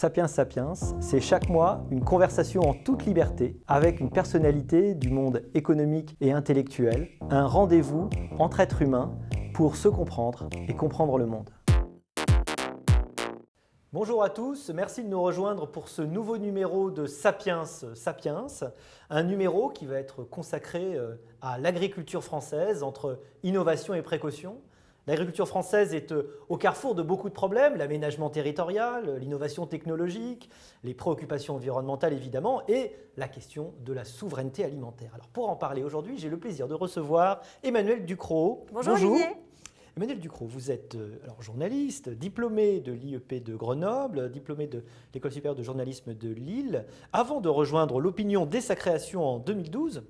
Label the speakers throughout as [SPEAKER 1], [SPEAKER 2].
[SPEAKER 1] Sapiens Sapiens, c'est chaque mois une conversation en toute liberté avec une personnalité du monde économique et intellectuel, un rendez-vous entre êtres humains pour se comprendre et comprendre le monde. Bonjour à tous, merci de nous rejoindre pour ce nouveau numéro de Sapiens Sapiens, un numéro qui va être consacré à l'agriculture française entre innovation et précaution. L'agriculture française est au carrefour de beaucoup de problèmes, l'aménagement territorial, l'innovation technologique, les préoccupations environnementales évidemment et la question de la souveraineté alimentaire. Alors pour en parler aujourd'hui, j'ai le plaisir de recevoir Emmanuelle Ducrot.
[SPEAKER 2] Bonjour Olivier.
[SPEAKER 1] Emmanuelle Ducrot, vous êtes journaliste, diplômée de l'IEP de Grenoble, diplômée de l'École supérieure de journalisme de Lille. Avant de rejoindre l'Opinion dès sa création en 2012,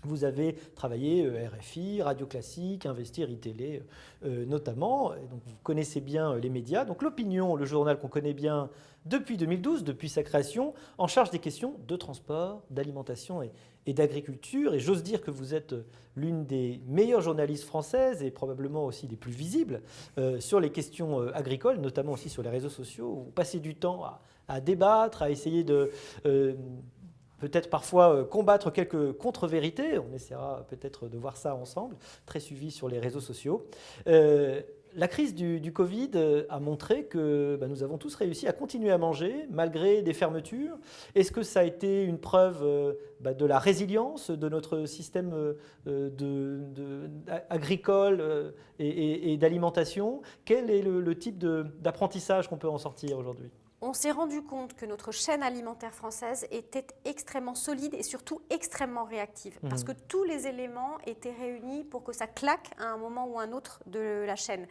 [SPEAKER 1] vous avez travaillé RFI, Radio Classique, Investir, iTélé notamment. Et donc vous connaissez bien les médias. Donc l'Opinion, le journal qu'on connaît bien depuis 2012, depuis sa création, en charge des questions de transport, d'alimentation et d'agriculture. Et j'ose dire que vous êtes l'une des meilleures journalistes françaises et probablement aussi des plus visibles sur les questions agricoles, notamment aussi sur les réseaux sociaux. Vous passez du temps à débattre, à essayer de... peut-être parfois combattre quelques contre-vérités, on essaiera peut-être de voir ça ensemble, très suivi sur les réseaux sociaux. La crise du Covid a montré que nous avons tous réussi à continuer à manger malgré des fermetures. Est-ce que ça a été une preuve de la résilience de notre système agricole et d'alimentation? Quel est le type d'apprentissage qu'on peut en sortir aujourd'hui ?
[SPEAKER 2] On s'est rendu compte que notre chaîne alimentaire française était extrêmement solide et surtout extrêmement réactive. Parce que tous les éléments étaient réunis pour que ça claque à un moment ou un autre de la chaîne.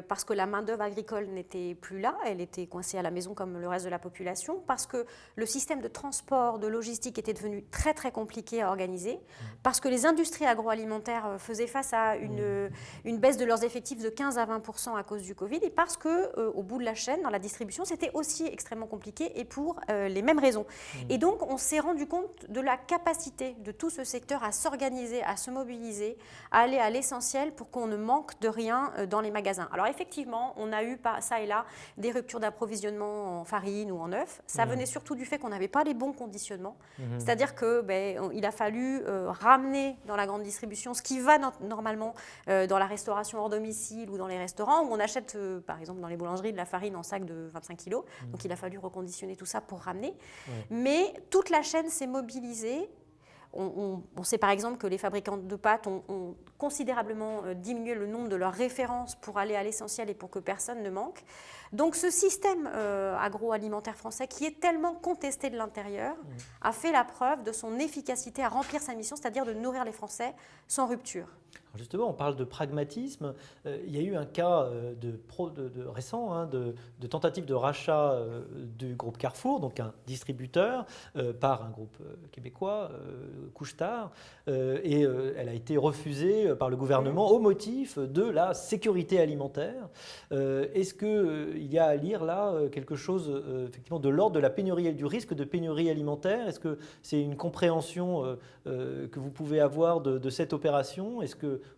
[SPEAKER 2] Parce que la main-d'œuvre agricole n'était plus là, elle était coincée à la maison comme le reste de la population. Parce que le système de transport, de logistique était devenu très très compliqué à organiser. Parce que les industries agroalimentaires faisaient face à une baisse de leurs effectifs de 15 à 20% à cause du Covid. Et parce qu'au bout de la chaîne, dans la distribution, c'était aussi extrêmement compliqué et pour les mêmes raisons. Et donc, on s'est rendu compte de la capacité de tout ce secteur à s'organiser, à se mobiliser, à aller à l'essentiel pour qu'on ne manque de rien dans les magasins. Alors effectivement, on a eu ça et là des ruptures d'approvisionnement en farine ou en œufs. Ça venait surtout du fait qu'on n'avait pas les bons conditionnements. C'est-à-dire qu'il a fallu ramener dans la grande distribution ce qui va normalement dans la restauration hors domicile ou dans les restaurants où on achète, par exemple dans les boulangeries, de la farine en sac de 25 kg. Donc il a fallu reconditionner tout ça pour ramener. Mais toute la chaîne s'est mobilisée. On sait par exemple que les fabricants de pâtes ont considérablement diminué le nombre de leurs références pour aller à l'essentiel et pour que personne ne manque. Donc ce système agroalimentaire français qui est tellement contesté de l'intérieur a fait la preuve de son efficacité à remplir sa mission, c'est-à-dire de nourrir les Français sans rupture.
[SPEAKER 1] Alors justement, on parle de pragmatisme. Il y a eu un cas récent de tentative de rachat du groupe Carrefour, donc un distributeur, par un groupe québécois, Couche-Tard, et elle a été refusée par le gouvernement au motif de la sécurité alimentaire. Est-ce qu'il y a à lire là quelque chose effectivement de l'ordre de la pénurie et du risque de pénurie alimentaire? Est-ce que c'est une compréhension que vous pouvez avoir de cette opération?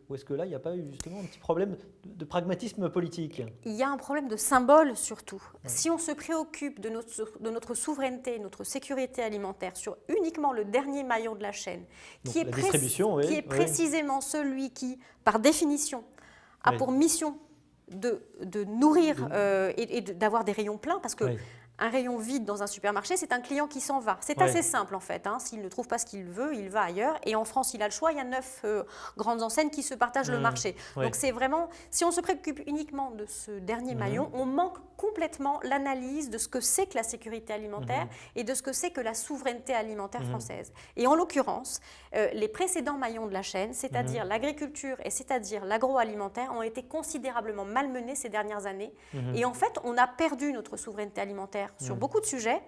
[SPEAKER 1] Ou est-ce que là, il n'y a pas eu justement un petit problème de pragmatisme politique?
[SPEAKER 2] Il y a un problème de symbole surtout. Si on se préoccupe de notre souveraineté, notre sécurité alimentaire sur uniquement le dernier maillon de la chaîne, qui est précisément celui qui, par définition, a pour mission de nourrir et d'avoir des rayons pleins, parce que un rayon vide dans un supermarché, c'est un client qui s'en va. C'est assez simple en fait. S'il ne trouve pas ce qu'il veut, il va ailleurs. Et en France, il a le choix. Il y a 9 grandes enseignes qui se partagent le marché. Donc c'est vraiment, si on se préoccupe uniquement de ce dernier maillon, on manque complètement l'analyse de ce que c'est que la sécurité alimentaire et de ce que c'est que la souveraineté alimentaire française. Et en l'occurrence, les précédents maillons de la chaîne, c'est-à-dire l'agriculture et c'est-à-dire l'agroalimentaire, ont été considérablement malmenés ces dernières années. Et en fait, on a perdu notre souveraineté alimentaire sur beaucoup de sujets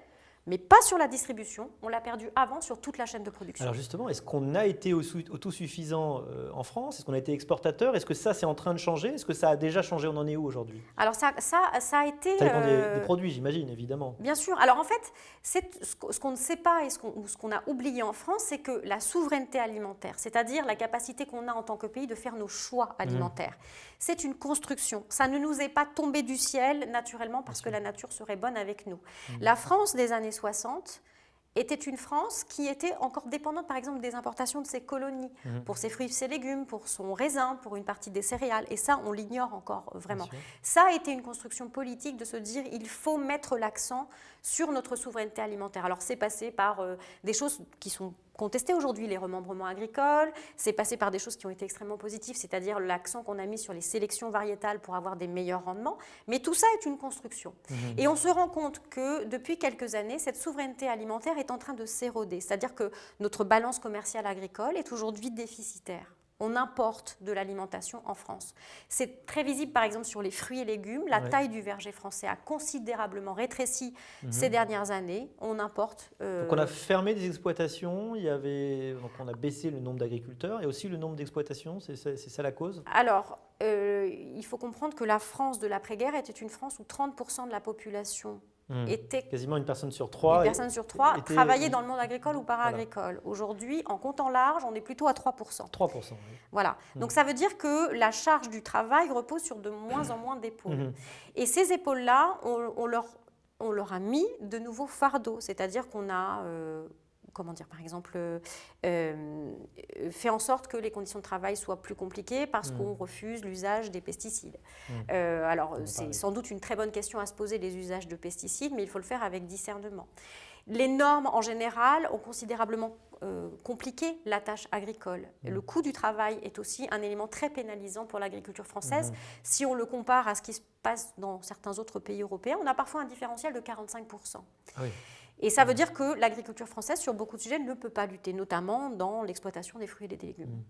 [SPEAKER 2] mais pas sur la distribution. On l'a perdu avant sur toute la chaîne de production.
[SPEAKER 1] Alors justement, est-ce qu'on a été autosuffisant en France? Est-ce qu'on a été exportateur? Est-ce que ça, c'est en train de changer? Est-ce que ça a déjà changé? On en est où aujourd'hui?
[SPEAKER 2] Alors ça a été...
[SPEAKER 1] Ça dépend des produits, j'imagine, évidemment.
[SPEAKER 2] Bien sûr. Alors en fait, ce qu'on ne sait pas et ce qu'on a oublié en France, c'est que la souveraineté alimentaire, c'est-à-dire la capacité qu'on a en tant que pays de faire nos choix alimentaires, c'est une construction. Ça ne nous est pas tombé du ciel naturellement parce que la nature serait bonne avec nous. La France des années 60 était une France qui était encore dépendante, par exemple, des importations de ses colonies, pour ses fruits et ses légumes, pour son raisin, pour une partie des céréales. Et ça, on l'ignore encore vraiment. Ça a été une construction politique de se dire il faut mettre l'accent sur notre souveraineté alimentaire. Alors, c'est passé par des choses qui sont contestées aujourd'hui, les remembrements agricoles, c'est passé par des choses qui ont été extrêmement positives, c'est-à-dire l'accent qu'on a mis sur les sélections variétales pour avoir des meilleurs rendements. Mais tout ça est une construction. Et on se rend compte que depuis quelques années, cette souveraineté alimentaire est en train de s'éroder. C'est-à-dire que notre balance commerciale agricole est aujourd'hui déficitaire. On importe de l'alimentation en France. C'est très visible, par exemple, sur les fruits et légumes. La taille du verger français a considérablement rétréci ces dernières années. On importe...
[SPEAKER 1] Donc on a fermé des exploitations, donc on a baissé le nombre d'agriculteurs et aussi le nombre d'exploitations, c'est ça la cause?
[SPEAKER 2] Alors, il faut comprendre que la France de l'après-guerre était une France où 30% de la population était...
[SPEAKER 1] Quasiment une personne sur trois.
[SPEAKER 2] Travaillait dans le monde agricole ou para-agricole. Voilà. Aujourd'hui, en comptant large, on est plutôt à 3%.
[SPEAKER 1] 3%, oui.
[SPEAKER 2] Voilà. Donc ça veut dire que la charge du travail repose sur de moins en moins d'épaules. Et ces épaules-là, on leur a mis de nouveaux fardeaux. C'est-à-dire qu'on a... par exemple, fait en sorte que les conditions de travail soient plus compliquées parce qu'on refuse l'usage des pesticides. Alors, c'est sans doute une très bonne question à se poser, les usages de pesticides, mais il faut le faire avec discernement. Les normes, en général, ont considérablement compliqué la tâche agricole. Le coût du travail est aussi un élément très pénalisant pour l'agriculture française. Si on le compare à ce qui se passe dans certains autres pays européens, on a parfois un différentiel de 45%. Ah oui. Et ça veut dire que l'agriculture française, sur beaucoup de sujets, ne peut pas lutter, notamment dans l'exploitation des fruits et des légumes.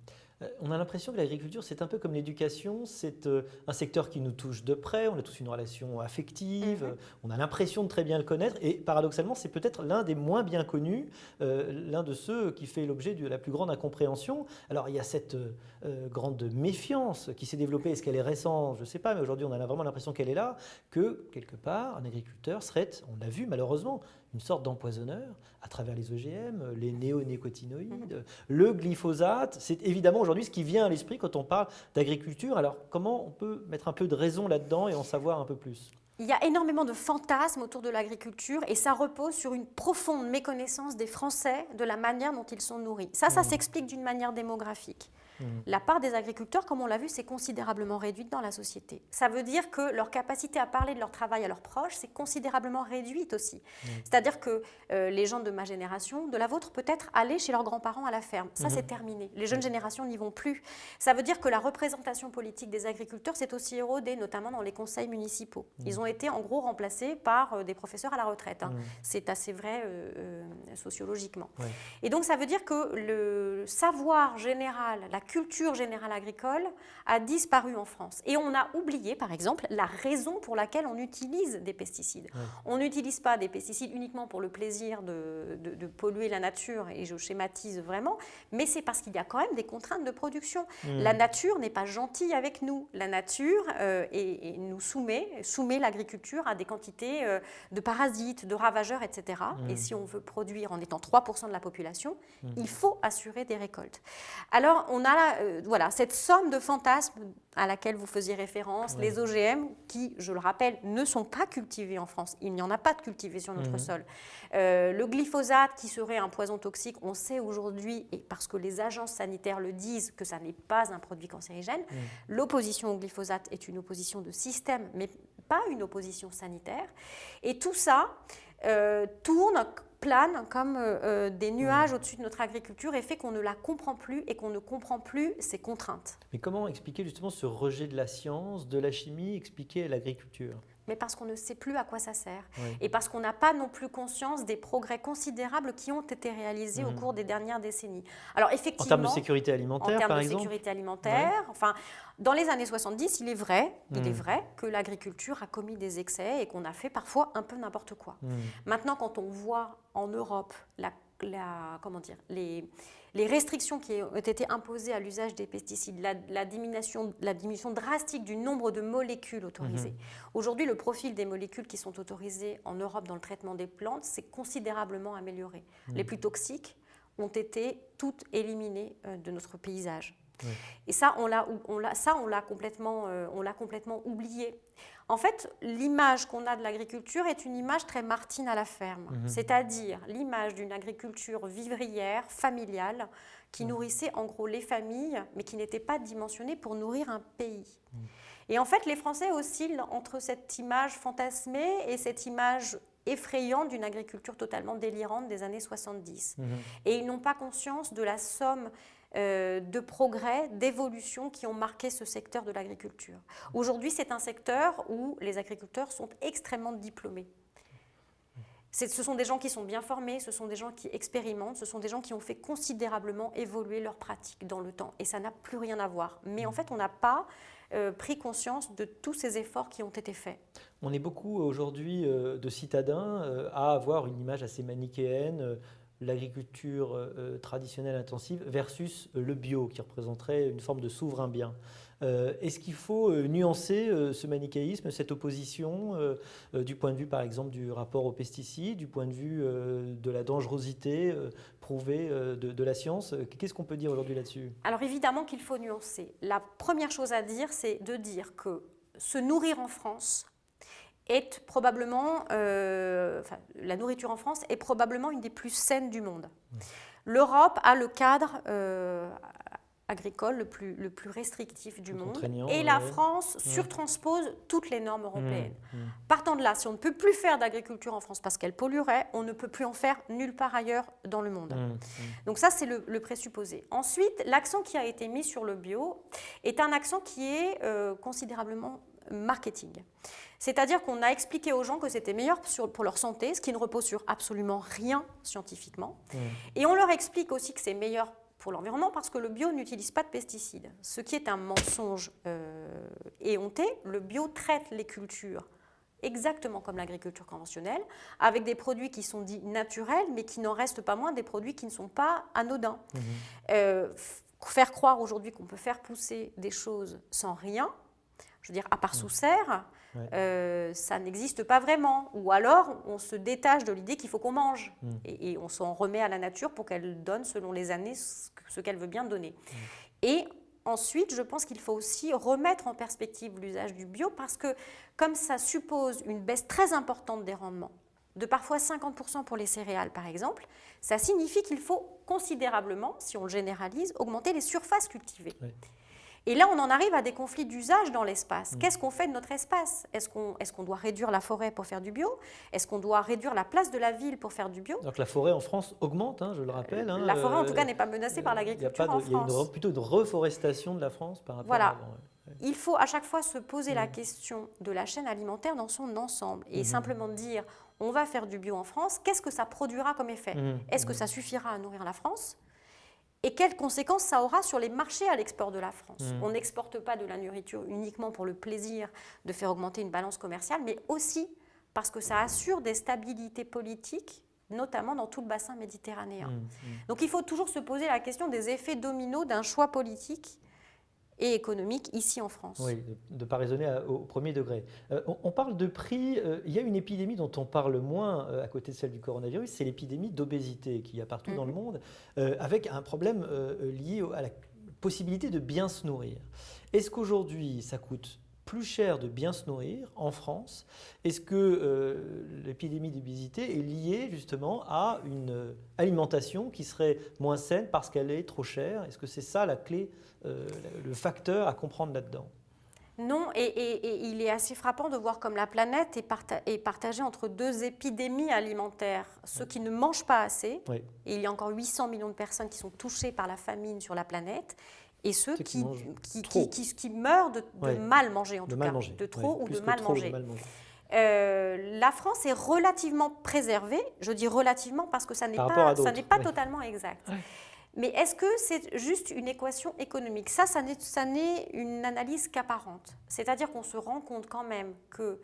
[SPEAKER 1] On a l'impression que l'agriculture, c'est un peu comme l'éducation, c'est un secteur qui nous touche de près, on a tous une relation affective, on a l'impression de très bien le connaître, et paradoxalement, c'est peut-être l'un des moins bien connus, l'un de ceux qui fait l'objet de la plus grande incompréhension. Alors, il y a cette grande méfiance qui s'est développée, est-ce qu'elle est récente? Je ne sais pas, mais aujourd'hui, on a vraiment l'impression qu'elle est là, que, quelque part, un agriculteur serait, on l'a vu malheureusement, une sorte d'empoisonneur à travers les OGM, les néonicotinoïdes, le glyphosate. C'est évidemment aujourd'hui ce qui vient à l'esprit quand on parle d'agriculture. Alors, comment on peut mettre un peu de raison là-dedans et en savoir un peu plus?
[SPEAKER 2] Il y a énormément de fantasmes autour de l'agriculture et ça repose sur une profonde méconnaissance des Français de la manière dont ils sont nourris. Ça s'explique d'une manière démographique. La part des agriculteurs, comme on l'a vu, s'est considérablement réduite dans la société. Ça veut dire que leur capacité à parler de leur travail à leurs proches s'est considérablement réduite aussi. C'est-à-dire que les gens de ma génération, de la vôtre peut-être, allaient chez leurs grands-parents à la ferme. Ça, c'est terminé. Les jeunes générations n'y vont plus. Ça veut dire que la représentation politique des agriculteurs s'est aussi érodée, notamment dans les conseils municipaux. Ils ont été en gros remplacés par des professeurs à la retraite. C'est assez vrai sociologiquement. Et donc, ça veut dire que le savoir général, la culture générale agricole a disparu en France. Et on a oublié, par exemple, la raison pour laquelle on utilise des pesticides. On n'utilise pas des pesticides uniquement pour le plaisir de polluer la nature, et je schématise vraiment, mais c'est parce qu'il y a quand même des contraintes de production. La nature n'est pas gentille avec nous. La nature nous soumet l'agriculture à des quantités de parasites, de ravageurs, etc. Et si on veut produire en étant 3% de la population, il faut assurer des récoltes. Alors, on a cette somme de fantasmes à laquelle vous faisiez référence, les OGM, qui, je le rappelle, ne sont pas cultivés en France. Il n'y en a pas de cultivés sur notre sol. Le glyphosate, qui serait un poison toxique, on sait aujourd'hui, et parce que les agences sanitaires le disent, que ça n'est pas un produit cancérigène. L'opposition au glyphosate est une opposition de système, mais pas une opposition sanitaire. Et tout ça tourne plane comme des nuages au-dessus de notre agriculture et fait qu'on ne la comprend plus et qu'on ne comprend plus ses contraintes.
[SPEAKER 1] Mais comment expliquer justement ce rejet de la science, de la chimie, expliquer l'agriculture?
[SPEAKER 2] Mais parce qu'on ne sait plus à quoi ça sert.
[SPEAKER 1] Oui.
[SPEAKER 2] Et parce qu'on n'a pas non plus conscience des progrès considérables qui ont été réalisés au cours des dernières décennies. Alors effectivement,
[SPEAKER 1] En termes de sécurité alimentaire, par exemple?
[SPEAKER 2] sécurité alimentaire, enfin, dans les années 70, il est vrai que l'agriculture a commis des excès et qu'on a fait parfois un peu n'importe quoi. Maintenant, quand on voit en Europe les restrictions qui ont été imposées à l'usage des pesticides, la diminution drastique du nombre de molécules autorisées. Aujourd'hui, le profil des molécules qui sont autorisées en Europe dans le traitement des plantes s'est considérablement amélioré. Les plus toxiques ont été toutes éliminées de notre paysage. Et ça, on l'a complètement oublié. En fait, l'image qu'on a de l'agriculture est une image très Martine à la ferme, c'est-à-dire l'image d'une agriculture vivrière, familiale, qui nourrissait en gros les familles, mais qui n'était pas dimensionnée pour nourrir un pays. Et en fait, les Français oscillent entre cette image fantasmée et cette image effrayante d'une agriculture totalement délirante des années 70. Et ils n'ont pas conscience de la somme de progrès, d'évolution qui ont marqué ce secteur de l'agriculture. Aujourd'hui, c'est un secteur où les agriculteurs sont extrêmement diplômés. Ce sont des gens qui sont bien formés, ce sont des gens qui expérimentent, ce sont des gens qui ont fait considérablement évoluer leurs pratiques dans le temps. Et ça n'a plus rien à voir. Mais en fait, on n'a pas pris conscience de tous ces efforts qui ont été faits.
[SPEAKER 1] On est beaucoup aujourd'hui de citadins à avoir une image assez manichéenne, l'agriculture traditionnelle intensive versus le bio, qui représenterait une forme de souverain bien. Est-ce qu'il faut nuancer ce manichéisme, cette opposition, du point de vue par exemple du rapport aux pesticides, du point de vue de la dangerosité prouvée de la science? Qu'est-ce qu'on peut dire aujourd'hui là-dessus?
[SPEAKER 2] Alors évidemment qu'il faut nuancer. La première chose à dire, c'est de dire que se nourrir en France est probablement, la nourriture en France est probablement une des plus saines du monde. L'Europe a le cadre agricole le plus restrictif du monde et la France surtranspose toutes les normes européennes. Partant de là, si on ne peut plus faire d'agriculture en France parce qu'elle polluerait, on ne peut plus en faire nulle part ailleurs dans le monde. Donc ça, c'est le présupposé. Ensuite, l'accent qui a été mis sur le bio est un accent qui est considérablement marketing. C'est-à-dire qu'on a expliqué aux gens que c'était meilleur pour leur santé, ce qui ne repose sur absolument rien scientifiquement. Et on leur explique aussi que c'est meilleur pour l'environnement parce que le bio n'utilise pas de pesticides. Ce qui est un mensonge éhonté. Le bio traite les cultures exactement comme l'agriculture conventionnelle, avec des produits qui sont dits naturels, mais qui n'en restent pas moins des produits qui ne sont pas anodins. Faire croire aujourd'hui qu'on peut faire pousser des choses sans rien, je veux dire, à part sous serre, ça n'existe pas vraiment. Ou alors, on se détache de l'idée qu'il faut qu'on mange. Et on s'en remet à la nature pour qu'elle donne, selon les années, ce qu'elle veut bien donner. Et ensuite, je pense qu'il faut aussi remettre en perspective l'usage du bio, parce que comme ça suppose une baisse très importante des rendements, de parfois 50% pour les céréales, par exemple, ça signifie qu'il faut considérablement, si on le généralise, augmenter les surfaces cultivées. Et là, on en arrive à des conflits d'usage dans l'espace. Qu'est-ce qu'on fait de notre espace? Est-ce qu'on doit réduire la forêt pour faire du bio? Est-ce qu'on doit réduire la place de la ville pour faire du bio?
[SPEAKER 1] Donc la forêt en France augmente, je le rappelle.
[SPEAKER 2] La forêt, en tout cas, n'est pas menacée par l'agriculture en France.
[SPEAKER 1] Il y a plutôt une reforestation de la France par rapport à avant.
[SPEAKER 2] Il faut à chaque fois se poser la question de la chaîne alimentaire dans son ensemble et simplement dire, on va faire du bio en France, qu'est-ce que ça produira comme effet? Est-ce que ça suffira à nourrir la France? Et quelles conséquences ça aura sur les marchés à l'export de la France? On n'exporte pas de la nourriture uniquement pour le plaisir de faire augmenter une balance commerciale, mais aussi parce que ça assure des stabilités politiques, notamment dans tout le bassin méditerranéen. Donc il faut toujours se poser la question des effets dominos d'un choix politique et économique ici en France.
[SPEAKER 1] Oui, de ne pas raisonner au premier degré. On parle de prix, il y a une épidémie dont on parle moins à côté de celle du coronavirus, c'est l'épidémie d'obésité qu'il y a partout dans le monde, avec un problème lié à la possibilité de bien se nourrir. Est-ce qu'aujourd'hui, ça coûte plus cher de bien se nourrir en France? Est-ce que l'épidémie d'obésité est liée justement à une alimentation qui serait moins saine parce qu'elle est trop chère? Est-ce que c'est ça la clé, le facteur à comprendre là-dedans?
[SPEAKER 2] Non, et il est assez frappant de voir comme la planète est partagée entre deux épidémies alimentaires. Ceux qui ne mangent pas assez,
[SPEAKER 1] Oui.
[SPEAKER 2] et il y a encore 800 millions de personnes qui sont touchées par la famine sur la planète, et ceux qui meurent de mal manger, en tout cas, de trop ou de mal manger. La France est relativement préservée, je dis relativement parce que ça n'est pas totalement exact. Ouais. Mais est-ce que c'est juste une équation économique ? Ça n'est une analyse qu'apparente. C'est-à-dire qu'on se rend compte quand même que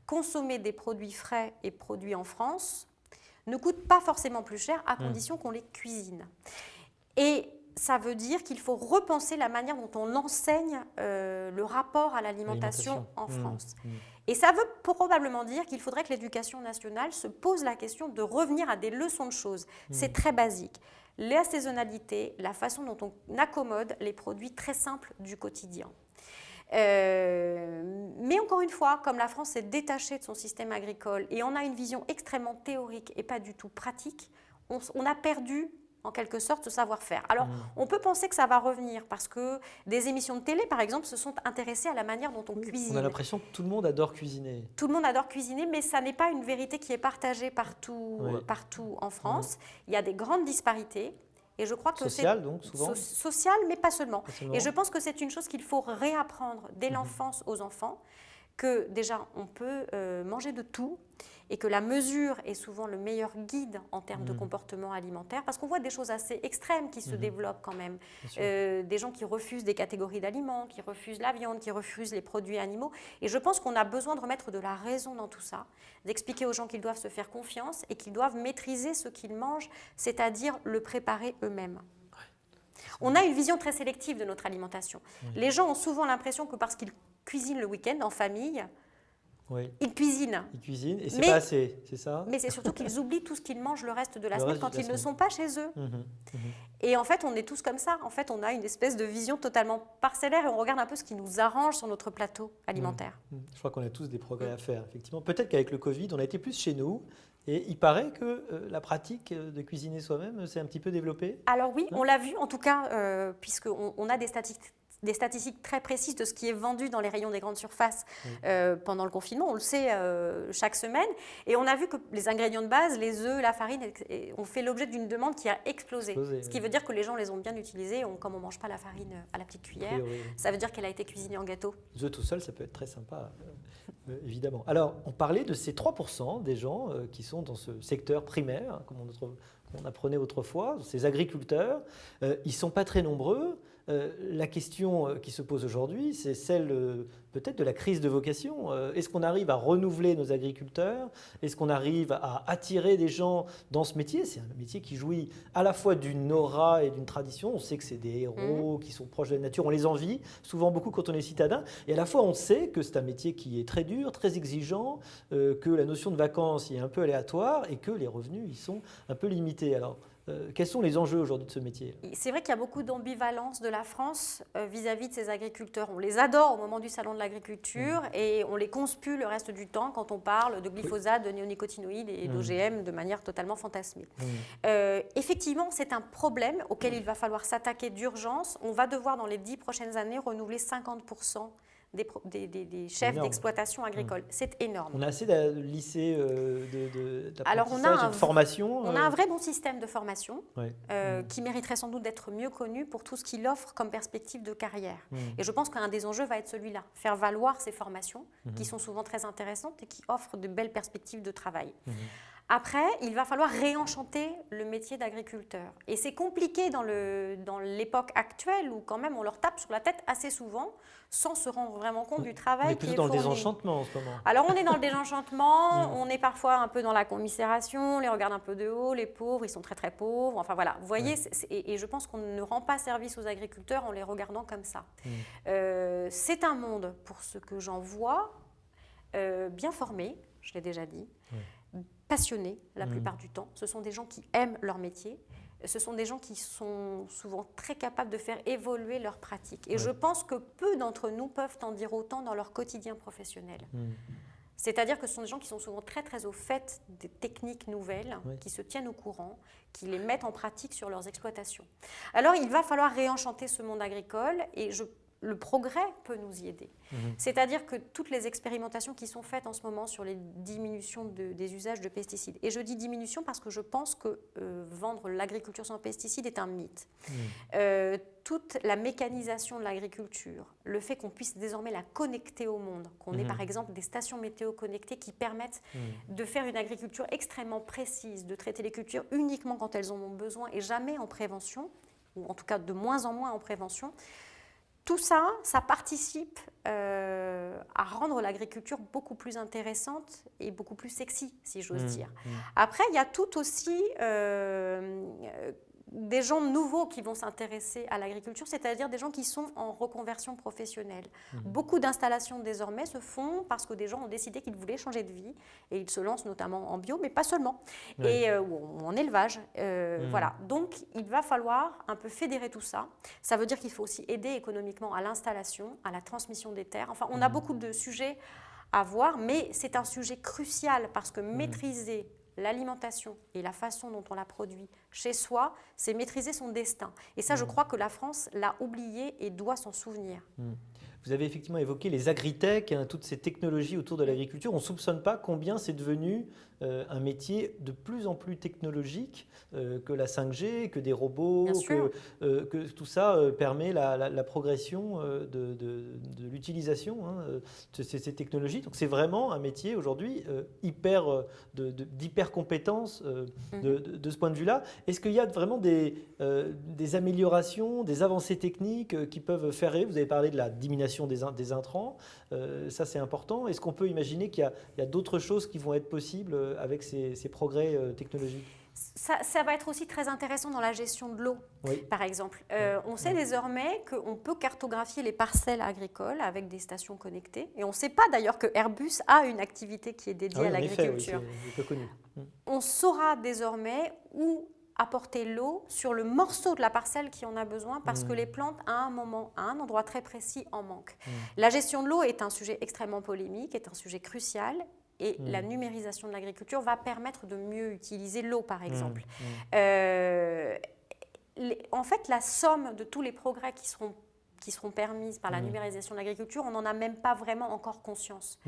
[SPEAKER 2] consommer des produits frais et produits en France ne coûte pas forcément plus cher à condition qu'on les cuisine. Et ça veut dire qu'il faut repenser la manière dont on enseigne le rapport à l'alimentation en France. Et ça veut probablement dire qu'il faudrait que l'éducation nationale se pose la question de revenir à des leçons de choses. C'est très basique. La saisonnalité, la façon dont on accommode les produits très simples du quotidien. Mais encore une fois, comme la France s'est détachée de son système agricole et on a une vision extrêmement théorique et pas du tout pratique, on a perdu en quelque sorte ce savoir-faire. Alors, on peut penser que ça va revenir parce que des émissions de télé, par exemple, se sont intéressées à la manière dont on cuisine.
[SPEAKER 1] On a l'impression que tout le monde adore cuisiner.
[SPEAKER 2] Tout le monde adore cuisiner, mais ça n'est pas une vérité qui est partagée partout en France. Il y a des grandes disparités. Et je crois que
[SPEAKER 1] sociales, donc, souvent
[SPEAKER 2] sociales, mais pas seulement. Et je pense que c'est une chose qu'il faut réapprendre dès l'enfance aux enfants, que déjà, on peut manger de tout, et que la mesure est souvent le meilleur guide en termes de comportement alimentaire, parce qu'on voit des choses assez extrêmes qui se développent quand même. Des gens qui refusent des catégories d'aliments, qui refusent la viande, qui refusent les produits animaux. Et je pense qu'on a besoin de remettre de la raison dans tout ça, d'expliquer aux gens qu'ils doivent se faire confiance et qu'ils doivent maîtriser ce qu'ils mangent, c'est-à-dire le préparer eux-mêmes. On a une vision très sélective de notre alimentation. Les gens ont souvent l'impression que parce qu'ils cuisinent le week-end en famille, ils cuisinent.
[SPEAKER 1] Ils cuisinent et c'est pas assez, c'est ça ?
[SPEAKER 2] Mais c'est surtout qu'ils oublient tout ce qu'ils mangent le reste de la semaine quand ils ne sont pas chez eux. Et en fait, on est tous comme ça. En fait, on a une espèce de vision totalement parcellaire et on regarde un peu ce qui nous arrange sur notre plateau alimentaire.
[SPEAKER 1] Je crois qu'on a tous des progrès à faire, effectivement. Peut-être qu'avec le Covid, on a été plus chez nous. Et il paraît que la pratique de cuisiner soi-même s'est un petit peu développée.
[SPEAKER 2] Alors oui, on l'a vu en tout cas, puisqu'on a des statistiques très précises de ce qui est vendu dans les rayons des grandes surfaces pendant le confinement. On le sait chaque semaine. Et on a vu que les ingrédients de base, les œufs, la farine, ont fait l'objet d'une demande qui a explosé. Ce qui veut dire que les gens les ont bien utilisés. Comme on ne mange pas la farine à la petite cuillère, ça veut dire qu'elle a été cuisinée en gâteau.
[SPEAKER 1] Les œufs tout seul, ça peut être très sympa, évidemment. Alors, on parlait de ces 3% des gens qui sont dans ce secteur primaire, comme on apprenait autrefois, ces agriculteurs. Ils ne sont pas très nombreux. La question qui se pose aujourd'hui, c'est celle peut-être de la crise de vocation. Est-ce qu'on arrive à renouveler nos agriculteurs ? Est-ce qu'on arrive à attirer des gens dans ce métier ? C'est un métier qui jouit à la fois d'une aura et d'une tradition. On sait que c'est des héros qui sont proches de la nature. On les envie, souvent beaucoup quand on est citadin. Et à la fois, on sait que c'est un métier qui est très dur, très exigeant, que la notion de vacances est un peu aléatoire et que les revenus y sont un peu limités. Alors, quels sont les enjeux aujourd'hui de ce métier ?
[SPEAKER 2] C'est vrai qu'il y a beaucoup d'ambivalence de la France vis-à-vis de ses agriculteurs. On les adore au moment du salon de l'agriculture et on les conspue le reste du temps quand on parle de glyphosate, de néonicotinoïdes et d'OGM de manière totalement fantasmée. Effectivement, c'est un problème auquel il va falloir s'attaquer d'urgence. On va devoir dans les 10 prochaines années renouveler 50% des chefs d'exploitation agricole. C'est énorme.
[SPEAKER 1] On a assez de lycées d'apprentissage et de formation.
[SPEAKER 2] On a un vrai bon système de formation qui mériterait sans doute d'être mieux connu pour tout ce qu'il offre comme perspective de carrière. Et je pense qu'un des enjeux va être celui-là, faire valoir ces formations qui sont souvent très intéressantes et qui offrent de belles perspectives de travail. Après, il va falloir réenchanter le métier d'agriculteur. Et c'est compliqué dans l'époque actuelle où quand même on leur tape sur la tête assez souvent sans se rendre vraiment compte du travail qui est fourni.
[SPEAKER 1] On est plutôt dans le désenchantement en ce moment.
[SPEAKER 2] Alors on est dans le désenchantement, on est parfois un peu dans la commisération, on les regarde un peu de haut, les pauvres, ils sont très très pauvres. Enfin voilà, vous voyez, et je pense qu'on ne rend pas service aux agriculteurs en les regardant comme ça. C'est un monde, pour ce que j'en vois, bien formé, je l'ai déjà dit, passionnés la plupart du temps. Ce sont des gens qui aiment leur métier. Ce sont des gens qui sont souvent très capables de faire évoluer leurs pratiques. Et je pense que peu d'entre nous peuvent en dire autant dans leur quotidien professionnel. C'est-à-dire que ce sont des gens qui sont souvent très très au fait des techniques nouvelles, qui se tiennent au courant, qui les mettent en pratique sur leurs exploitations. Alors il va falloir réenchanter ce monde agricole et le progrès peut nous y aider. C'est-à-dire que toutes les expérimentations qui sont faites en ce moment sur les diminutions des usages de pesticides, et je dis diminution parce que je pense que vendre l'agriculture sans pesticides est un mythe. Toute la mécanisation de l'agriculture, le fait qu'on puisse désormais la connecter au monde, qu'on ait par exemple des stations météo connectées qui permettent de faire une agriculture extrêmement précise, de traiter les cultures uniquement quand elles en ont besoin et jamais en prévention, ou en tout cas de moins en moins en prévention. Tout ça, ça participe à rendre l'agriculture beaucoup plus intéressante et beaucoup plus sexy, si j'ose dire. Après, il y a tout aussi des gens nouveaux qui vont s'intéresser à l'agriculture, c'est-à-dire des gens qui sont en reconversion professionnelle. Beaucoup d'installations désormais se font parce que des gens ont décidé qu'ils voulaient changer de vie et ils se lancent notamment en bio, mais pas seulement, ou en élevage. Voilà. Donc, il va falloir un peu fédérer tout ça. Ça veut dire qu'il faut aussi aider économiquement à l'installation, à la transmission des terres. Enfin, on a beaucoup de sujets à voir, mais c'est un sujet crucial parce que maîtriser l'alimentation et la façon dont on la produit chez soi, c'est maîtriser son destin. Et ça, je crois que la France l'a oublié et doit s'en souvenir.
[SPEAKER 1] Vous avez effectivement évoqué les agritech, toutes ces technologies autour de l'agriculture. On ne soupçonne pas combien c'est devenu un métier de plus en plus technologique, que la 5G, que des robots, que tout ça permet la progression de l'utilisation de ces technologies. Donc c'est vraiment un métier aujourd'hui d'hyper compétence de ce point de vue-là. Est-ce qu'il y a vraiment des améliorations, des avancées techniques qui peuvent faire rêver? Vous avez parlé de la diminution des intrants, ça c'est important. Est-ce qu'on peut imaginer qu'il y a d'autres choses qui vont être possibles avec ces progrès technologiques?
[SPEAKER 2] Ça va être aussi très intéressant dans la gestion de l'eau, par exemple. On sait désormais qu'on peut cartographier les parcelles agricoles avec des stations connectées. Et on ne sait pas d'ailleurs que Airbus a une activité qui est dédiée à l'agriculture.
[SPEAKER 1] C'est peu connu.
[SPEAKER 2] On saura désormais où apporter l'eau sur le morceau de la parcelle qui en a besoin parce que les plantes, à un moment, à un endroit très précis, en manquent. La gestion de l'eau est un sujet extrêmement polémique, est un sujet crucial. Et la numérisation de l'agriculture va permettre de mieux utiliser l'eau, par exemple. En fait, la somme de tous les progrès qui seront permis par la numérisation de l'agriculture, on n'en a même pas vraiment encore conscience.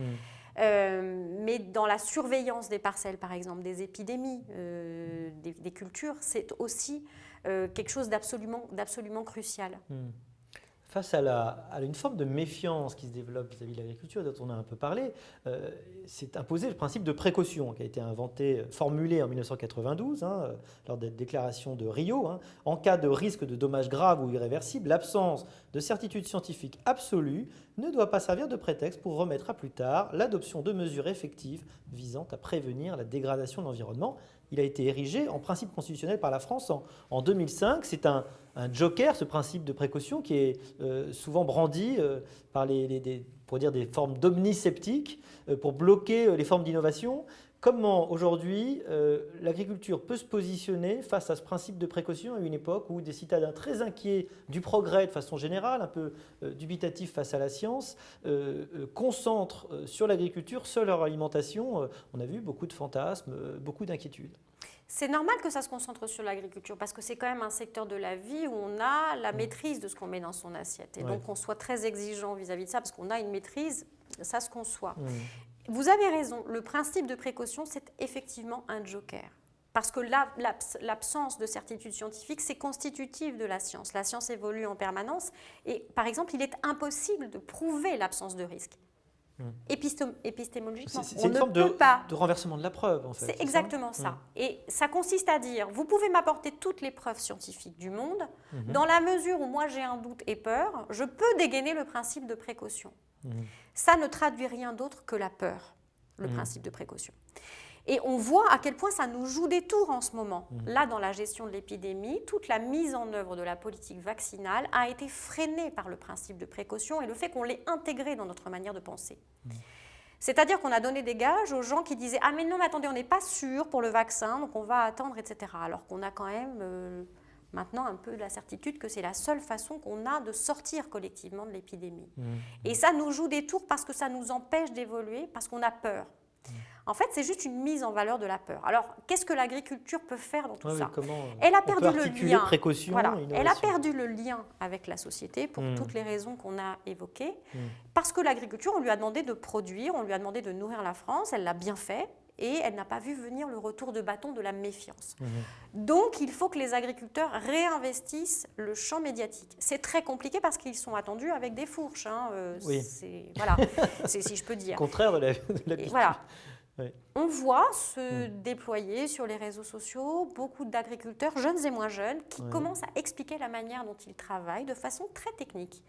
[SPEAKER 2] Mais dans la surveillance des parcelles, par exemple, des épidémies, des cultures, c'est aussi quelque chose d'absolument crucial.
[SPEAKER 1] Face à une forme de méfiance qui se développe vis-à-vis de l'agriculture, dont on a un peu parlé, s'est imposé le principe de précaution qui a été formulé en 1992 lors des déclarations de Rio. En cas de risque de dommages graves ou irréversibles, l'absence de certitude scientifique absolue ne doit pas servir de prétexte pour remettre à plus tard l'adoption de mesures effectives visant à prévenir la dégradation de l'environnement. Il a été érigé en principe constitutionnel par la France en 2005. C'est un joker, ce principe de précaution, qui est souvent brandi par pour dire des formes d'omnisceptiques pour bloquer les formes d'innovation. Comment aujourd'hui l'agriculture peut se positionner face à ce principe de précaution à une époque où des citadins très inquiets du progrès de façon générale, un peu dubitatifs face à la science, concentrent sur l'agriculture, sur leur alimentation? On a vu beaucoup de fantasmes, beaucoup d'inquiétudes.
[SPEAKER 2] C'est normal que ça se concentre sur l'agriculture parce que c'est quand même un secteur de la vie où on a la maîtrise de ce qu'on met dans son assiette. Et donc, on soit très exigeant vis-à-vis de ça parce qu'on a une maîtrise, ça se conçoit. Vous avez raison, le principe de précaution, c'est effectivement un joker. Parce que l'absence de certitude scientifique, c'est constitutif de la science. La science évolue en permanence et, par exemple, il est impossible de prouver l'absence de risque. Épistémologiquement,
[SPEAKER 1] c'est une forme de renversement de la preuve, en fait.
[SPEAKER 2] C'est exactement ça. Et ça consiste à dire, vous pouvez m'apporter toutes les preuves scientifiques du monde, dans la mesure où moi j'ai un doute et peur, je peux dégainer le principe de précaution. Ça ne traduit rien d'autre que la peur, le principe de précaution. Et on voit à quel point ça nous joue des tours en ce moment. Là, dans la gestion de l'épidémie, toute la mise en œuvre de la politique vaccinale a été freinée par le principe de précaution et le fait qu'on l'ait intégré dans notre manière de penser. C'est-à-dire qu'on a donné des gages aux gens qui disaient « Ah mais non, mais attendez, on n'est pas sûr pour le vaccin, donc on va attendre, etc. » Alors qu'on a quand même maintenant un peu la certitude que c'est la seule façon qu'on a de sortir collectivement de l'épidémie. Et ça nous joue des tours parce que ça nous empêche d'évoluer, parce qu'on a peur. En fait, c'est juste une mise en valeur de la peur. Alors, qu'est-ce que l'agriculture peut faire dans tout ça?
[SPEAKER 1] Comment
[SPEAKER 2] Elle a
[SPEAKER 1] on peut
[SPEAKER 2] perdu le
[SPEAKER 1] articuler
[SPEAKER 2] lien.
[SPEAKER 1] précaution,
[SPEAKER 2] Voilà.
[SPEAKER 1] innovation.
[SPEAKER 2] Elle a perdu le lien avec la société pour toutes les raisons qu'on a évoquées. Parce que l'agriculture, on lui a demandé de produire, on lui a demandé de nourrir la France, elle l'a bien fait. Et elle n'a pas vu venir le retour de bâton de la méfiance. Donc, il faut que les agriculteurs réinvestissent le champ médiatique. C'est très compliqué parce qu'ils sont attendus avec des fourches.
[SPEAKER 1] Oui.
[SPEAKER 2] Voilà, si je peux dire.
[SPEAKER 1] Contraire de l'habitude.
[SPEAKER 2] Voilà.
[SPEAKER 1] Oui.
[SPEAKER 2] On voit se déployer sur les réseaux sociaux beaucoup d'agriculteurs, jeunes et moins jeunes, qui commencent à expliquer la manière dont ils travaillent de façon très technique.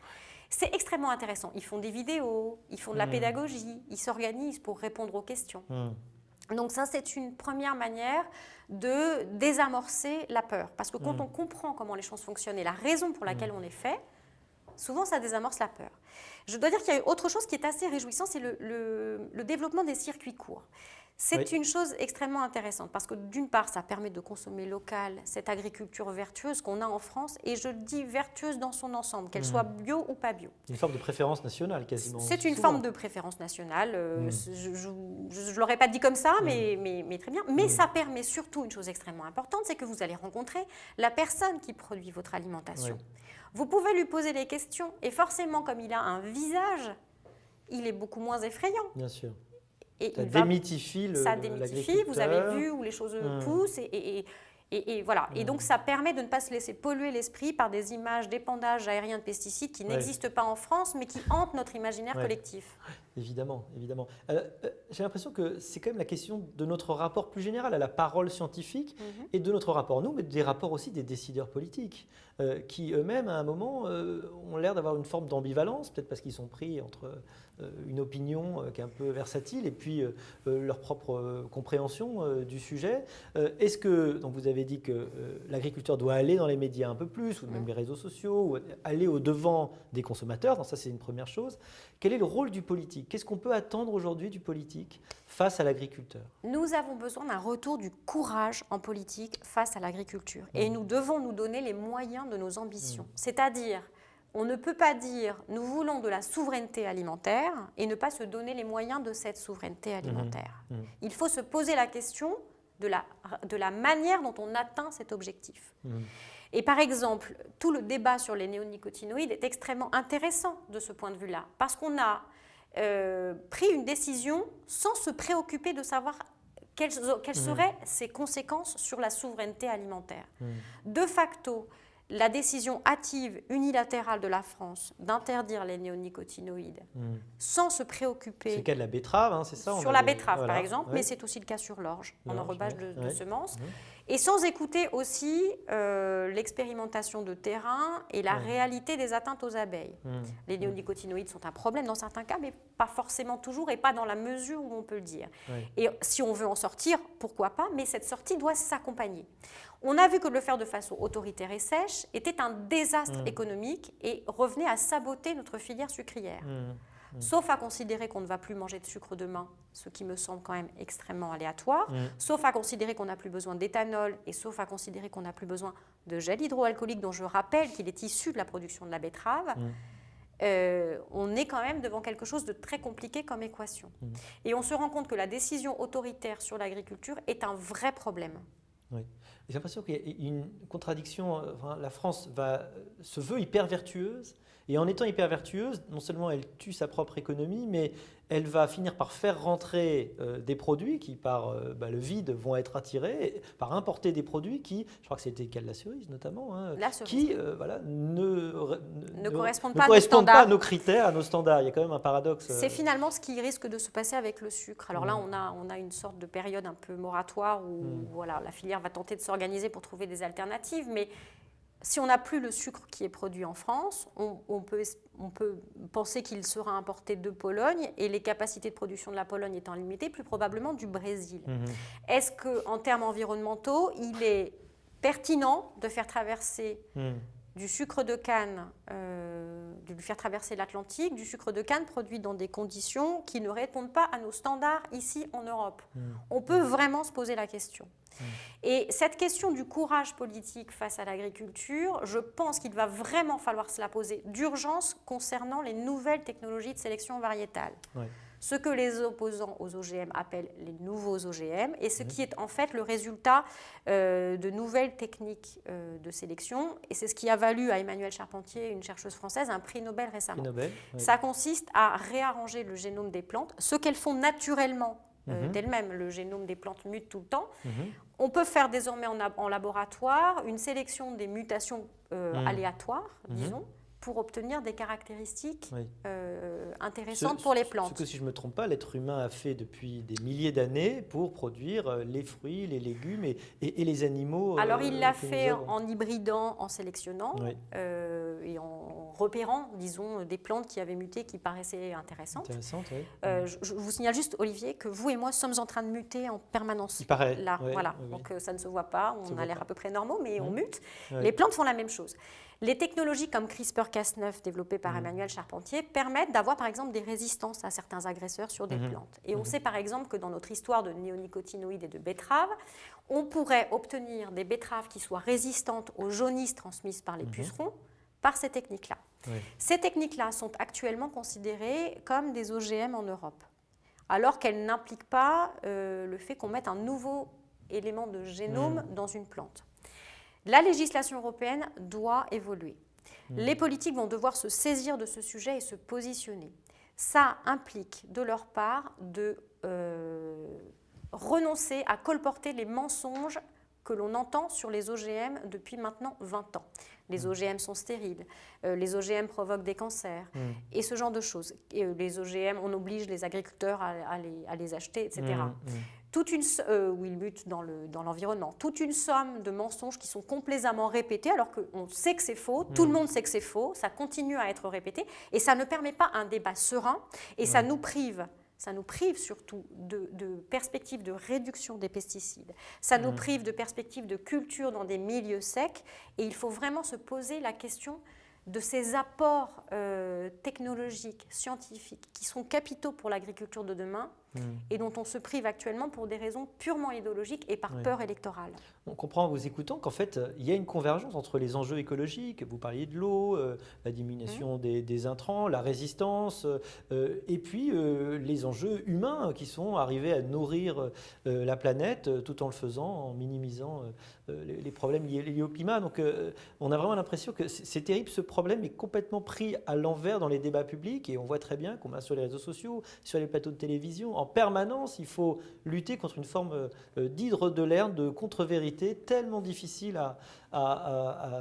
[SPEAKER 2] C'est extrêmement intéressant. Ils font des vidéos, ils font de la pédagogie, ils s'organisent pour répondre aux questions. Donc ça, c'est une première manière de désamorcer la peur. Parce que quand on comprend comment les choses fonctionnent et la raison pour laquelle on les fait, souvent ça désamorce la peur. Je dois dire qu'il y a autre chose qui est assez réjouissant, c'est le développement des circuits courts. C'est une chose extrêmement intéressante parce que d'une part, ça permet de consommer local, cette agriculture vertueuse qu'on a en France, et je dis vertueuse dans son ensemble, qu'elle soit bio ou pas bio.
[SPEAKER 1] Une forme de préférence nationale quasiment.
[SPEAKER 2] C'est une forme de préférence nationale. Je ne l'aurais pas dit comme ça, mais très bien. Mais ça permet surtout une chose extrêmement importante, c'est que vous allez rencontrer la personne qui produit votre alimentation. Vous pouvez lui poser des questions et forcément, comme il a un visage, il est beaucoup moins effrayant.
[SPEAKER 1] Bien sûr.
[SPEAKER 2] Et
[SPEAKER 1] ça démythifie l'agriculteur.
[SPEAKER 2] Vous avez vu où les choses poussent et voilà. Et donc ça permet de ne pas se laisser polluer l'esprit par des images d'épandage aérien de pesticides qui n'existent pas en France mais qui hantent notre imaginaire collectif.
[SPEAKER 1] Évidemment, évidemment. J'ai l'impression que c'est quand même la question de notre rapport plus général à la parole scientifique et de notre rapport nous, mais des rapports aussi des décideurs politiques qui eux-mêmes à un moment ont l'air d'avoir une forme d'ambivalence, peut-être parce qu'ils sont pris entre une opinion qui est un peu versatile et puis leur propre compréhension du sujet. Est-ce que, donc vous avez dit que l'agriculteur doit aller dans les médias un peu plus, ou même les réseaux sociaux, ou aller au-devant des consommateurs, donc ça c'est une première chose. Quel est le rôle du politique? Qu'est-ce qu'on peut attendre aujourd'hui du politique face à l'agriculteur?
[SPEAKER 2] Nous avons besoin d'un retour du courage en politique face à l'agriculture. Et nous devons nous donner les moyens de nos ambitions. C'est-à-dire, on ne peut pas dire « nous voulons de la souveraineté alimentaire » et ne pas se donner les moyens de cette souveraineté alimentaire. Il faut se poser la question de la manière dont on atteint cet objectif. Et par exemple, tout le débat sur les néonicotinoïdes est extrêmement intéressant de ce point de vue-là, parce qu'on a pris une décision sans se préoccuper de savoir quelles seraient ses conséquences sur la souveraineté alimentaire. De facto, la décision hâtive, unilatérale de la France d'interdire les néonicotinoïdes sans se préoccuper...
[SPEAKER 1] C'est le cas de la betterave, hein, c'est ça?
[SPEAKER 2] Sur la betterave, par exemple, mais c'est aussi le cas sur l'orge, en enrobage de semences. Et sans écouter aussi l'expérimentation de terrain et la réalité des atteintes aux abeilles. Les néonicotinoïdes sont un problème dans certains cas, mais pas forcément toujours et pas dans la mesure où on peut le dire. Et si on veut en sortir, pourquoi pas, mais cette sortie doit s'accompagner. On a vu que le faire de façon autoritaire et sèche était un désastre économique et revenait à saboter notre filière sucrière. Sauf à considérer qu'on ne va plus manger de sucre demain, ce qui me semble quand même extrêmement aléatoire, sauf à considérer qu'on n'a plus besoin d'éthanol et sauf à considérer qu'on n'a plus besoin de gel hydroalcoolique dont je rappelle qu'il est issu de la production de la betterave, on est quand même devant quelque chose de très compliqué comme équation. Et on se rend compte que la décision autoritaire sur l'agriculture est un vrai problème.
[SPEAKER 1] Oui. J'ai l'impression qu'il y a une contradiction. La France se veut hyper vertueuse, et en étant hyper vertueuse, non seulement elle tue sa propre économie, mais elle va finir par faire rentrer des produits qui, par le vide, vont être attirés, par importer des produits qui, je crois que c'était le cas de la cerise notamment, qui
[SPEAKER 2] ne correspondent
[SPEAKER 1] pas à nos critères, à nos standards. Il y a quand même un paradoxe.
[SPEAKER 2] C'est finalement ce qui risque de se passer avec le sucre. Alors là, on a une sorte de période un peu moratoire où la filière va tenter de s'organiser pour trouver des alternatives, mais si on n'a plus le sucre qui est produit en France, on peut penser qu'il sera importé de Pologne et les capacités de production de la Pologne étant limitées, plus probablement du Brésil. Est-ce qu'en termes environnementaux, il est pertinent de faire traverser du sucre de canne, de lui faire traverser l'Atlantique, du sucre de canne produit dans des conditions qui ne répondent pas à nos standards ici en Europe? On peut vraiment se poser la question. Et cette question du courage politique face à l'agriculture, je pense qu'il va vraiment falloir se la poser d'urgence concernant les nouvelles technologies de sélection variétale. ce que les opposants aux OGM appellent les nouveaux OGM, et ce qui est en fait le résultat de nouvelles techniques de sélection. Et c'est ce qui a valu à Emmanuelle Charpentier, une chercheuse française, un prix Nobel récemment. Ça consiste à réarranger le génome des plantes, ce qu'elles font naturellement d'elles-mêmes. Le génome des plantes mute tout le temps. On peut faire désormais en laboratoire une sélection des mutations aléatoires, disons, pour obtenir des caractéristiques intéressantes pour les plantes.
[SPEAKER 1] Ce que, si je ne me trompe pas, l'être humain a fait depuis des milliers d'années pour produire les fruits, les légumes et les animaux.
[SPEAKER 2] Alors il l'a fait en hybridant, en sélectionnant et en repérant, disons, des plantes qui avaient muté, qui paraissaient intéressantes. Je vous signale juste, Olivier, que vous et moi sommes en train de muter en permanence.
[SPEAKER 1] Il paraît.
[SPEAKER 2] Là, voilà. Donc ça ne se voit pas, on a l'air à peu près normaux, mais on mute. Les plantes font la même chose. Les technologies comme CRISPR-Cas9 développées par Emmanuelle Charpentier permettent d'avoir par exemple des résistances à certains agresseurs sur des plantes. Et on sait par exemple que dans notre histoire de néonicotinoïdes et de betteraves, on pourrait obtenir des betteraves qui soient résistantes aux jaunisses transmises par les pucerons par ces techniques-là. Ces techniques-là sont actuellement considérées comme des OGM en Europe, alors qu'elles n'impliquent pas le fait qu'on mette un nouveau élément de génome dans une plante. La législation européenne doit évoluer. Les politiques vont devoir se saisir de ce sujet et se positionner. Ça implique de leur part de renoncer à colporter les mensonges que l'on entend sur les OGM depuis maintenant 20 ans. Les OGM sont stériles, les OGM provoquent des cancers et ce genre de choses. Et, les OGM, on oblige les agriculteurs à les acheter, etc. Où ils mutent dans l'environnement. Toute une somme de mensonges qui sont complaisamment répétés alors qu'on sait que c'est faux, tout le monde sait que c'est faux, ça continue à être répété et ça ne permet pas un débat serein et ça nous prive surtout de perspectives de réduction des pesticides. Ça nous prive de perspectives de culture dans des milieux secs et il faut vraiment se poser la question de ces apports technologiques, scientifiques, qui sont capitaux pour l'agriculture de demain et dont on se prive actuellement pour des raisons purement idéologiques et par peur électorale.
[SPEAKER 1] On comprend en vous écoutant qu'en fait, il y a une convergence entre les enjeux écologiques, vous parliez de l'eau, la diminution des intrants, la résistance, et puis les enjeux humains qui sont arrivés à nourrir la planète tout en le faisant, en minimisant les problèmes liés au climat. Donc on a vraiment l'impression que c'est terrible, ce problème est complètement pris à l'envers dans les débats publics et on voit très bien qu'on va sur les réseaux sociaux, sur les plateaux de télévision, en permanence, il faut lutter contre une forme d'hydre de l'air, de contre-vérité tellement difficile à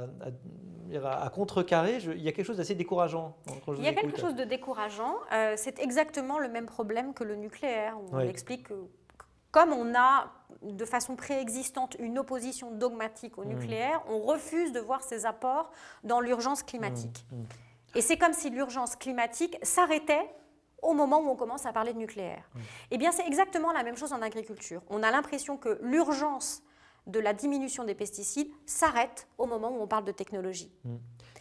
[SPEAKER 1] contrecarrer. Il y a quelque chose d'assez décourageant.
[SPEAKER 2] Il y a quelque chose de décourageant. C'est exactement le même problème que le nucléaire. On explique que comme on a de façon préexistante une opposition dogmatique au nucléaire, on refuse de voir ses apports dans l'urgence climatique. Et c'est comme si l'urgence climatique s'arrêtait au moment où on commence à parler de nucléaire. Eh bien, c'est exactement la même chose en agriculture. On a l'impression que l'urgence de la diminution des pesticides s'arrête au moment où on parle de technologie.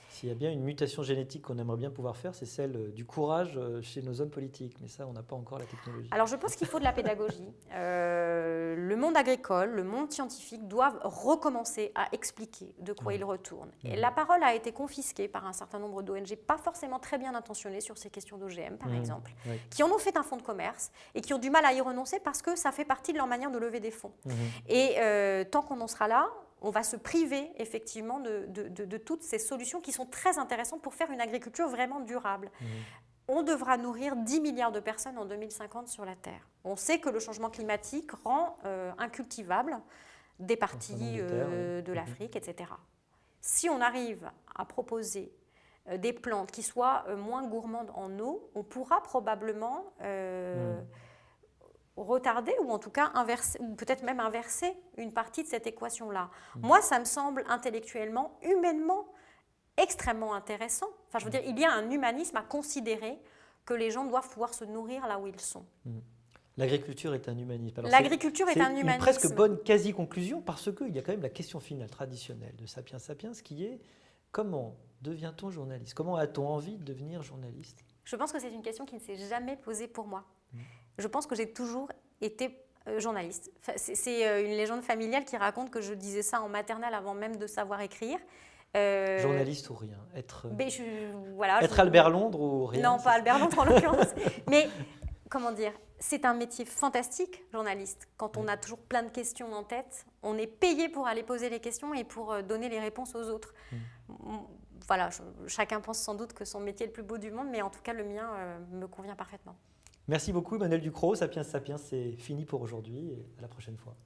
[SPEAKER 1] S'il y a bien une mutation génétique qu'on aimerait bien pouvoir faire, c'est celle du courage chez nos hommes politiques. Mais ça, on n'a pas encore la technologie.
[SPEAKER 2] Alors, je pense qu'il faut de la pédagogie. Le monde agricole, le monde scientifique doivent recommencer à expliquer de quoi il retourne. Et la parole a été confisquée par un certain nombre d'ONG, pas forcément très bien intentionnées sur ces questions d'OGM, par exemple, qui en ont fait un fonds de commerce et qui ont du mal à y renoncer parce que ça fait partie de leur manière de lever des fonds. Et tant qu'on en sera là, on va se priver effectivement de toutes ces solutions qui sont très intéressantes pour faire une agriculture vraiment durable. On devra nourrir 10 milliards de personnes en 2050 sur la Terre. On sait que le changement climatique rend incultivable des parties de l'Afrique, etc. Si on arrive à proposer des plantes qui soient moins gourmandes en eau, on pourra probablement retarder ou en tout cas inverser, ou peut-être même inverser une partie de cette équation-là. Moi, ça me semble intellectuellement, humainement, extrêmement intéressant. Enfin, je veux dire, il y a un humanisme à considérer que les gens doivent pouvoir se nourrir là où ils sont.
[SPEAKER 1] L'agriculture est un humanisme.
[SPEAKER 2] L'agriculture est un humanisme.
[SPEAKER 1] C'est une presque bonne quasi-conclusion parce qu'il y a quand même la question finale traditionnelle de Sapiens Sapiens qui est comment devient-on journaliste? Comment a-t-on envie de devenir journaliste?
[SPEAKER 2] Je pense que c'est une question qui ne s'est jamais posée pour moi. Je pense que j'ai toujours été journaliste. C'est une légende familiale qui raconte que je disais ça en maternelle avant même de savoir écrire.
[SPEAKER 1] Journaliste ou rien? Être
[SPEAKER 2] Albert Londres ou rien? Non, pas Albert Londres en l'occurrence. Mais comment dire, c'est un métier fantastique, journaliste. Quand on a toujours plein de questions en tête, on est payé pour aller poser les questions et pour donner les réponses aux autres. Voilà, chacun pense sans doute que son métier est le plus beau du monde, mais en tout cas, le mien me convient parfaitement.
[SPEAKER 1] Merci beaucoup, Emmanuelle Ducrot. Sapiens Sapiens, c'est fini pour aujourd'hui et à la prochaine fois.